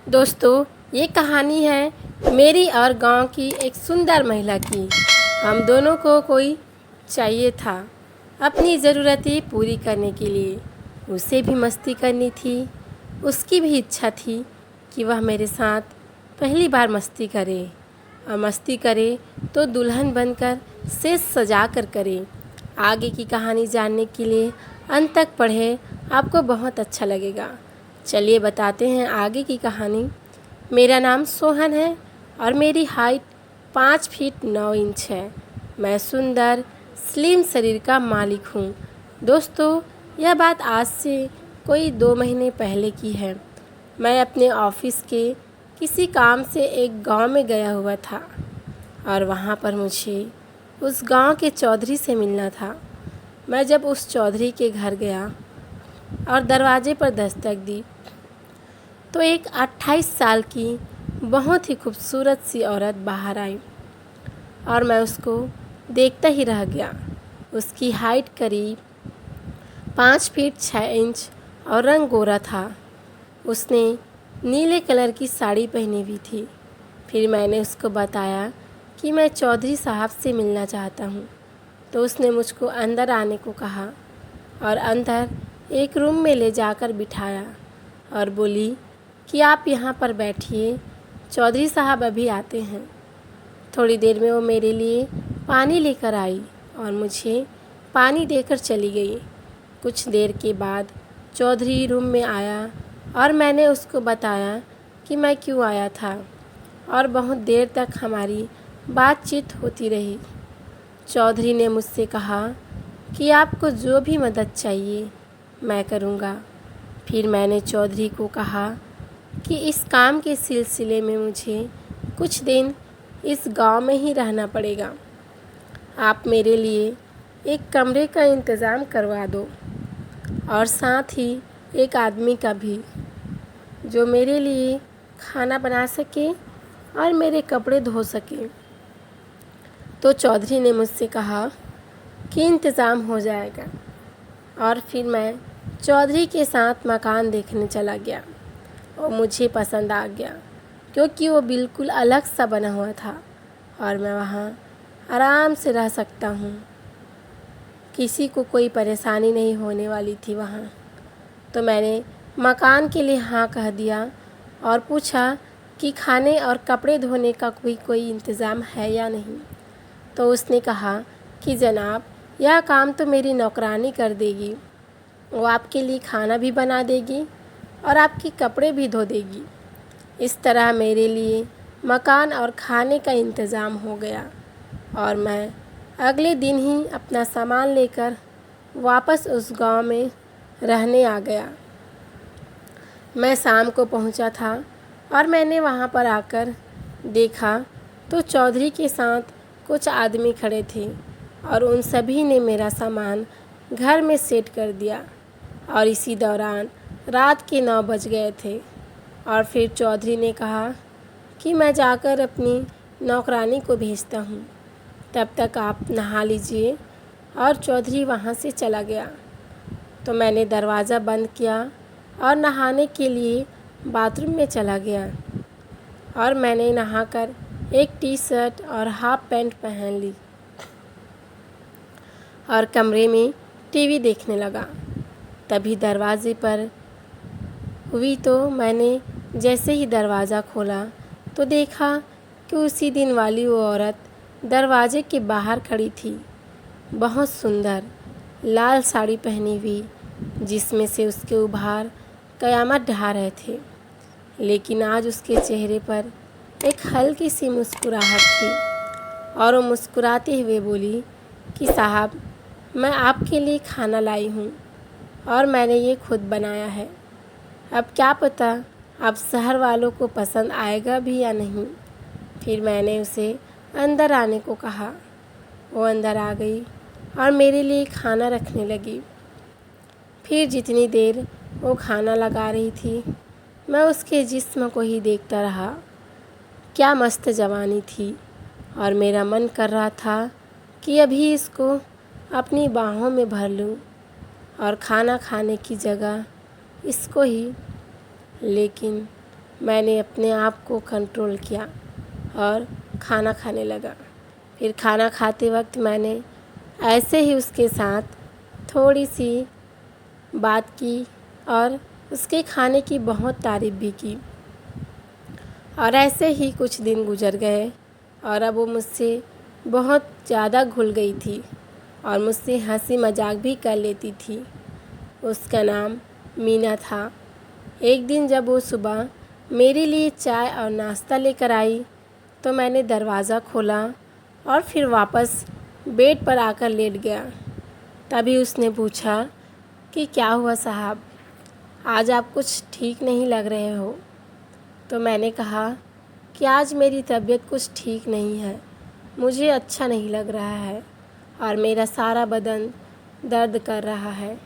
दोस्तों, ये कहानी है मेरी और गांव की एक सुंदर महिला की। हम दोनों को कोई चाहिए था अपनी ज़रूरतें पूरी करने के लिए। उसे भी मस्ती करनी थी। उसकी भी इच्छा थी कि वह मेरे साथ पहली बार मस्ती करे, और मस्ती करे तो दुल्हन बनकर सेज सजा कर करे। आगे की कहानी जानने के लिए अंत तक पढ़ें, आपको बहुत अच्छा लगेगा। चलिए बताते हैं आगे की कहानी। मेरा नाम सोहन है और मेरी हाइट 5 फीट 9 इंच है। मैं सुंदर स्लिम शरीर का मालिक हूँ। दोस्तों, यह बात आज से कोई 2 महीने पहले की है। मैं अपने ऑफिस के किसी काम से एक गांव में गया हुआ था और वहाँ पर मुझे उस गांव के चौधरी से मिलना था। मैं जब उस चौधरी के घर गया और दरवाजे पर दस्तक दी तो एक 28 साल की बहुत ही खूबसूरत सी औरत बाहर आई और मैं उसको देखता ही रह गया। उसकी हाइट करीब 5 फीट 6 इंच और रंग गोरा था। उसने नीले कलर की साड़ी पहनी हुई थी। फिर मैंने उसको बताया कि मैं चौधरी साहब से मिलना चाहता हूँ, तो उसने मुझको अंदर आने को कहा और अंदर एक रूम में ले जाकर बिठाया और बोली कि आप यहाँ पर बैठिए, चौधरी साहब अभी आते हैं। थोड़ी देर में वो मेरे लिए पानी लेकर आई और मुझे पानी देकर चली गई। कुछ देर के बाद चौधरी रूम में आया और मैंने उसको बताया कि मैं क्यों आया था, और बहुत देर तक हमारी बातचीत होती रही। चौधरी ने मुझसे कहा कि आपको जो भी मदद चाहिए मैं करूँगा। फिर मैंने चौधरी को कहा कि इस काम के सिलसिले में मुझे कुछ दिन इस गांव में ही रहना पड़ेगा। आप मेरे लिए एक कमरे का इंतज़ाम करवा दो और साथ ही एक आदमी का भी, जो मेरे लिए खाना बना सके और मेरे कपड़े धो सके। तो चौधरी ने मुझसे कहा कि इंतज़ाम हो जाएगा, और फिर मैं चौधरी के साथ मकान देखने चला गया और मुझे पसंद आ गया, क्योंकि वो बिल्कुल अलग सा बना हुआ था और मैं वहाँ आराम से रह सकता हूँ। किसी को कोई परेशानी नहीं होने वाली थी वहाँ। तो मैंने मकान के लिए हाँ कह दिया और पूछा कि खाने और कपड़े धोने का कोई इंतज़ाम है या नहीं। तो उसने कहा कि जनाब, यह काम तो मेरी नौकरानी कर देगी। वो आपके लिए खाना भी बना देगी और आपके कपड़े भी धो देगी। इस तरह मेरे लिए मकान और खाने का इंतज़ाम हो गया और मैं अगले दिन ही अपना सामान लेकर वापस उस गांव में रहने आ गया। मैं शाम को पहुंचा था और मैंने वहां पर आकर देखा तो चौधरी के साथ कुछ आदमी खड़े थे और उन सभी ने मेरा सामान घर में सेट कर दिया। और इसी दौरान रात के 9 बज गए थे और फिर चौधरी ने कहा कि मैं जाकर अपनी नौकरानी को भेजता हूँ, तब तक आप नहा लीजिए। और चौधरी वहाँ से चला गया। तो मैंने दरवाज़ा बंद किया और नहाने के लिए बाथरूम में चला गया और मैंने नहाकर एक टी शर्ट और हाफ पैंट पहन ली और कमरे में टीवी देखने लगा। तभी दरवाज़े पर हुई, तो मैंने जैसे ही दरवाज़ा खोला तो देखा कि उसी दिन वाली वो औरत दरवाजे के बाहर खड़ी थी, बहुत सुंदर लाल साड़ी पहनी हुई, जिसमें से उसके उभार क़यामत ढा रहे थे। लेकिन आज उसके चेहरे पर एक हल्की सी मुस्कुराहट थी और वो मुस्कुराते हुए बोली कि साहब, मैं आपके लिए खाना लाई हूँ और मैंने ये खुद बनाया है। अब क्या पता अब शहर वालों को पसंद आएगा भी या नहीं। फिर मैंने उसे अंदर आने को कहा। वो अंदर आ गई और मेरे लिए खाना रखने लगी। फिर जितनी देर वो खाना लगा रही थी, मैं उसके जिस्म को ही देखता रहा। क्या मस्त जवानी थी और मेरा मन कर रहा था कि अभी इसको अपनी बाहों में भर लूं और खाना खाने की जगह इसको ही। लेकिन मैंने अपने आप को कंट्रोल किया और खाना खाने लगा। फिर खाना खाते वक्त मैंने ऐसे ही उसके साथ थोड़ी सी बात की और उसके खाने की बहुत तारीफ़ भी की। और ऐसे ही कुछ दिन गुजर गए और अब वो मुझसे बहुत ज़्यादा घुल गई थी और मुझसे हंसी मजाक भी कर लेती थी। उसका नाम मीना था। एक दिन जब वो सुबह मेरे लिए चाय और नाश्ता लेकर आई तो मैंने दरवाज़ा खोला और फिर वापस बेड पर आकर लेट गया। तभी उसने पूछा कि क्या हुआ साहब, आज आप कुछ ठीक नहीं लग रहे हो। तो मैंने कहा कि आज मेरी तबीयत कुछ ठीक नहीं है, मुझे अच्छा नहीं लग रहा है और मेरा सारा बदन दर्द कर रहा है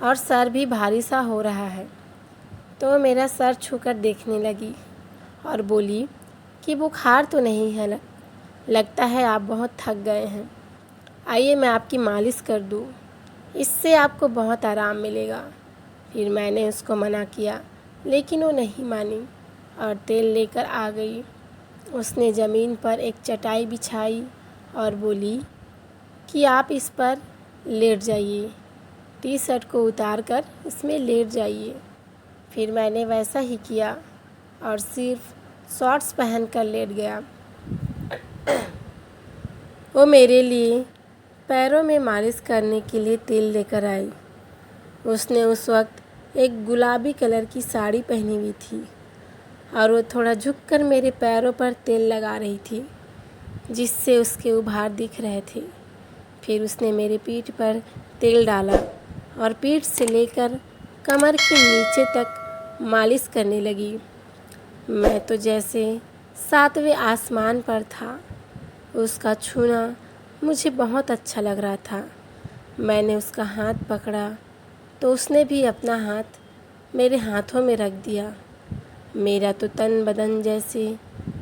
और सर भी भारी सा हो रहा है। तो मेरा सर छूकर देखने लगी और बोली कि बुखार तो नहीं है, लगता है आप बहुत थक गए हैं। आइए मैं आपकी मालिश कर दूँ, इससे आपको बहुत आराम मिलेगा। फिर मैंने उसको मना किया लेकिन वो नहीं मानी और तेल लेकर आ गई। उसने ज़मीन पर एक चटाई बिछाई और बोली कि आप इस पर लेट जाइए, टी शर्ट को उतार कर इसमें लेट जाइए। फिर मैंने वैसा ही किया और सिर्फ शॉर्ट्स पहन कर लेट गया। वो मेरे लिए पैरों में मालिश करने के लिए तेल लेकर आई। उसने उस वक्त एक गुलाबी कलर की साड़ी पहनी हुई थी और वो थोड़ा झुककर मेरे पैरों पर तेल लगा रही थी, जिससे उसके उभार दिख रहे थे। फिर उसने मेरे पीठ पर तेल डाला और पीठ से लेकर कमर के नीचे तक मालिश करने लगी। मैं तो जैसे 7वें आसमान पर था। उसका छूना मुझे बहुत अच्छा लग रहा था। मैंने उसका हाथ पकड़ा तो उसने भी अपना हाथ मेरे हाथों में रख दिया। मेरा तो तन बदन जैसे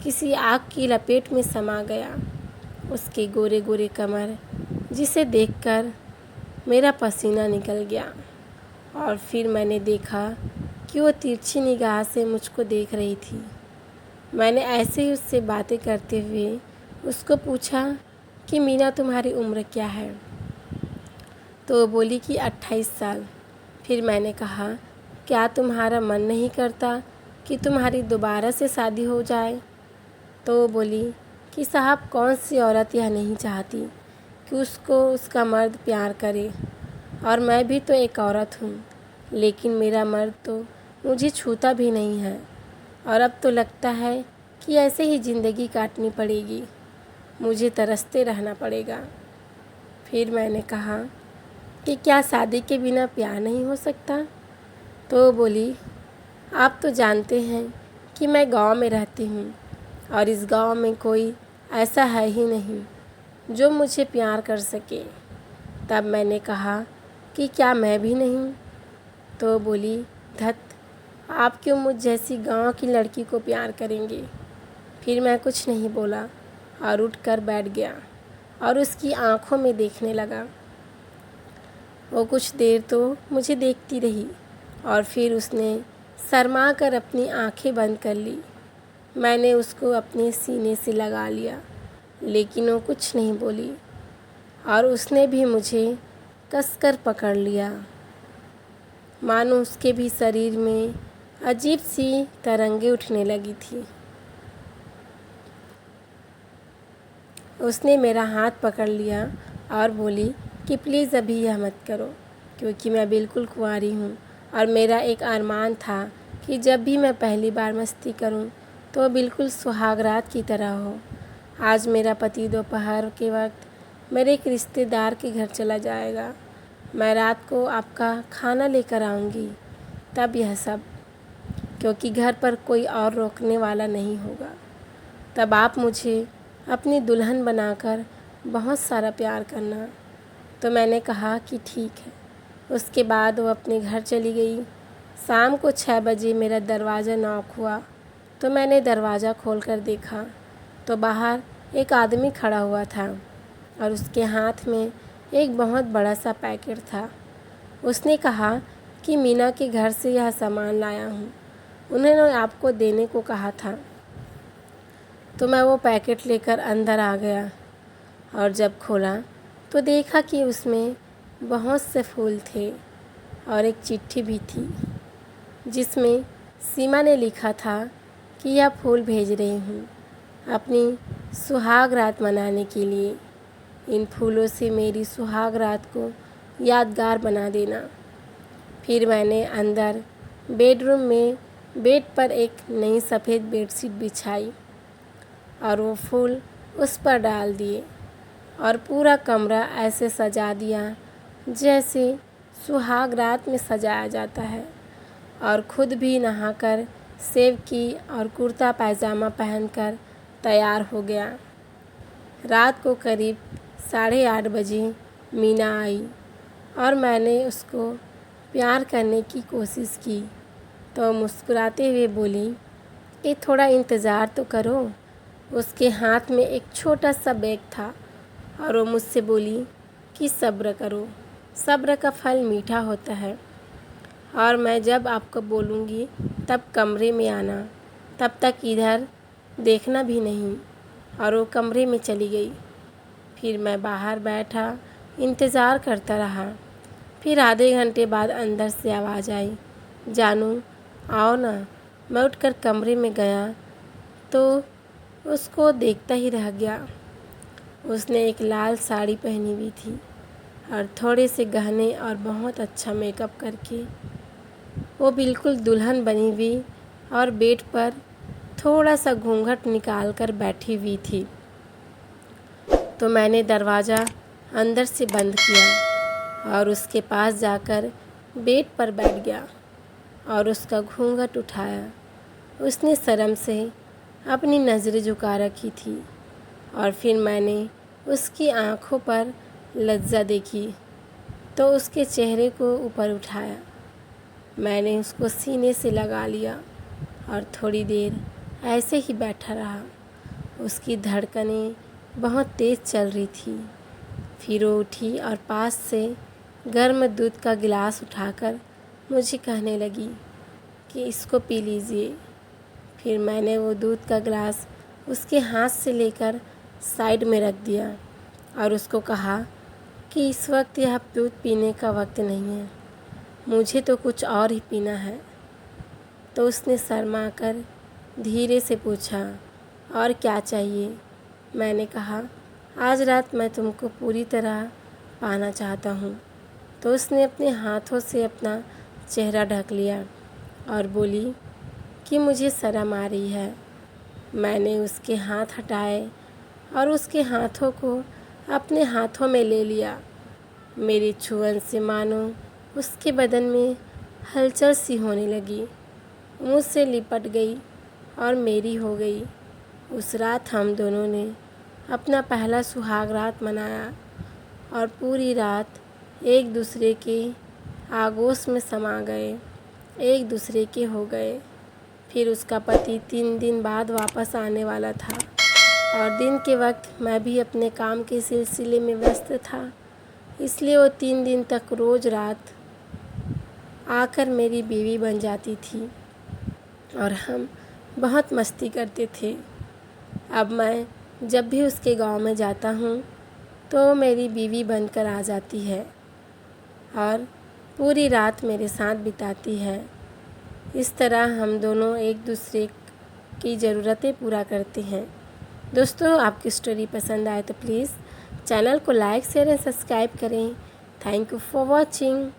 किसी आग की लपेट में समा गया। उसके गोरे गोरे कमर जिसे देखकर मेरा पसीना निकल गया और फिर मैंने देखा कि वो तिरछी निगाह से मुझको देख रही थी। मैंने ऐसे ही उससे बातें करते हुए उसको पूछा कि मीना तुम्हारी उम्र क्या है। तो वो बोली कि 28 साल। फिर मैंने कहा क्या तुम्हारा मन नहीं करता कि तुम्हारी दोबारा से शादी हो जाए। तो वो बोली कि साहब कौन सी औरत यह नहीं चाहती कि उसको उसका मर्द प्यार करे, और मैं भी तो एक औरत हूँ, लेकिन मेरा मर्द तो मुझे छूता भी नहीं है और अब तो लगता है कि ऐसे ही ज़िंदगी काटनी पड़ेगी, मुझे तरसते रहना पड़ेगा। फिर मैंने कहा कि क्या शादी के बिना प्यार नहीं हो सकता। तो वो बोली आप तो जानते हैं कि मैं गांव में रहती हूँ और इस गांव में कोई ऐसा है ही नहीं जो मुझे प्यार कर सके। तब मैंने कहा कि क्या मैं भी नहीं। तो बोली धत, आप क्यों मुझ जैसी गांव की लड़की को प्यार करेंगे। फिर मैं कुछ नहीं बोला और उठकर बैठ गया और उसकी आंखों में देखने लगा। वो कुछ देर तो मुझे देखती रही और फिर उसने शर्मा कर अपनी आंखें बंद कर ली। मैंने उसको अपने सीने से लगा लिया लेकिन वो कुछ नहीं बोली और उसने भी मुझे कसकर पकड़ लिया, मानो उसके भी शरीर में अजीब सी तरंगें उठने लगी थी। उसने मेरा हाथ पकड़ लिया और बोली कि प्लीज़ अभी यह मत करो, क्योंकि मैं बिल्कुल कुंवारी हूँ और मेरा एक अरमान था कि जब भी मैं पहली बार मस्ती करूँ तो बिल्कुल सुहागरात की तरह हो। आज मेरा पति दोपहर के वक्त मेरे एक रिश्तेदार के घर चला जाएगा। मैं रात को आपका खाना लेकर आऊँगी, तब यह सब, क्योंकि घर पर कोई और रोकने वाला नहीं होगा। तब आप मुझे अपनी दुल्हन बनाकर बहुत सारा प्यार करना। तो मैंने कहा कि ठीक है। उसके बाद वो अपने घर चली गई। शाम को 6 बजे मेरा दरवाज़ा नॉक हुआ तो मैंने दरवाज़ा खोलकर देखा तो बाहर एक आदमी खड़ा हुआ था और उसके हाथ में एक बहुत बड़ा सा पैकेट था। उसने कहा कि मीना के घर से यह सामान लाया हूँ, उन्होंने आपको देने को कहा था। तो मैं वो पैकेट लेकर अंदर आ गया और जब खोला तो देखा कि उसमें बहुत से फूल थे और एक चिट्ठी भी थी जिसमें सीमा ने लिखा था कि यह फूल भेज रही हूँ अपनी सुहाग रात मनाने के लिए। इन फूलों से मेरी सुहाग रात को यादगार बना देना। फिर मैंने अंदर बेडरूम में बेड पर एक नई सफ़ेद बेडशीट बिछाई और वो फूल उस पर डाल दिए और पूरा कमरा ऐसे सजा दिया जैसे सुहाग रात में सजाया जाता है, और ख़ुद भी नहाकर शेव की और कुर्ता पैजामा पहनकर तैयार हो गया। रात को करीब 8:30 बजे मीना आई और मैंने उसको प्यार करने की कोशिश की तो मुस्कुराते हुए बोली कि थोड़ा इंतज़ार तो करो। उसके हाथ में एक छोटा सा बैग था और वो मुझसे बोली कि सब्र करो, सब्र का फल मीठा होता है और मैं जब आपको बोलूँगी तब कमरे में आना, तब तक इधर देखना भी नहीं। और वो कमरे में चली गई। फिर मैं बाहर बैठा इंतज़ार करता रहा। फिर आधे घंटे बाद अंदर से आवाज़ आई, जानू आओ ना। मैं उठकर कमरे में गया तो उसको देखता ही रह गया। उसने एक लाल साड़ी पहनी हुई थी और थोड़े से गहने और बहुत अच्छा मेकअप करके वो बिल्कुल दुल्हन बनी हुई और बेड पर थोड़ा सा घूंघट निकाल कर बैठी हुई थी। तो मैंने दरवाज़ा अंदर से बंद किया और उसके पास जाकर बेड पर बैठ गया और उसका घूंघट उठाया। उसने शर्म से अपनी नज़रें झुका रखी थी और फिर मैंने उसकी आँखों पर लज्जा देखी तो उसके चेहरे को ऊपर उठाया। मैंने उसको सीने से लगा लिया और थोड़ी देर ऐसे ही बैठा रहा। उसकी धड़कनें बहुत तेज़ चल रही थी। फिर वो उठी और पास से गर्म दूध का गिलास उठाकर मुझे कहने लगी कि इसको पी लीजिए। फिर मैंने वो दूध का गिलास उसके हाथ से लेकर साइड में रख दिया और उसको कहा कि इस वक्त यह दूध पीने का वक्त नहीं है, मुझे तो कुछ और ही पीना है। तो उसने शर्मा कर धीरे से पूछा, और क्या चाहिए? मैंने कहा, आज रात मैं तुमको पूरी तरह पाना चाहता हूँ। तो उसने अपने हाथों से अपना चेहरा ढक लिया और बोली कि मुझे शर्म आ रही है। मैंने उसके हाथ हटाए और उसके हाथों को अपने हाथों में ले लिया। मेरी छुअन से मानो उसके बदन में हलचल सी होने लगी, मुझसे लिपट गई और मेरी हो गई। उस रात हम दोनों ने अपना पहला सुहाग रात मनाया और पूरी रात एक दूसरे के आगोश में समा गए, एक दूसरे के हो गए। फिर उसका पति 3 दिन बाद वापस आने वाला था और दिन के वक्त मैं भी अपने काम के सिलसिले में व्यस्त था, इसलिए वो 3 दिन तक रोज़ रात आकर मेरी बीवी बन जाती थी और हम बहुत मस्ती करते थे। अब मैं जब भी उसके गांव में जाता हूँ तो मेरी बीवी बनकर आ जाती है और पूरी रात मेरे साथ बिताती है। इस तरह हम दोनों एक दूसरे की ज़रूरतें पूरा करते हैं। दोस्तों, आपकी स्टोरी पसंद आए तो प्लीज़ चैनल को लाइक शेयर एंड सब्सक्राइब करें। Thank you for watching.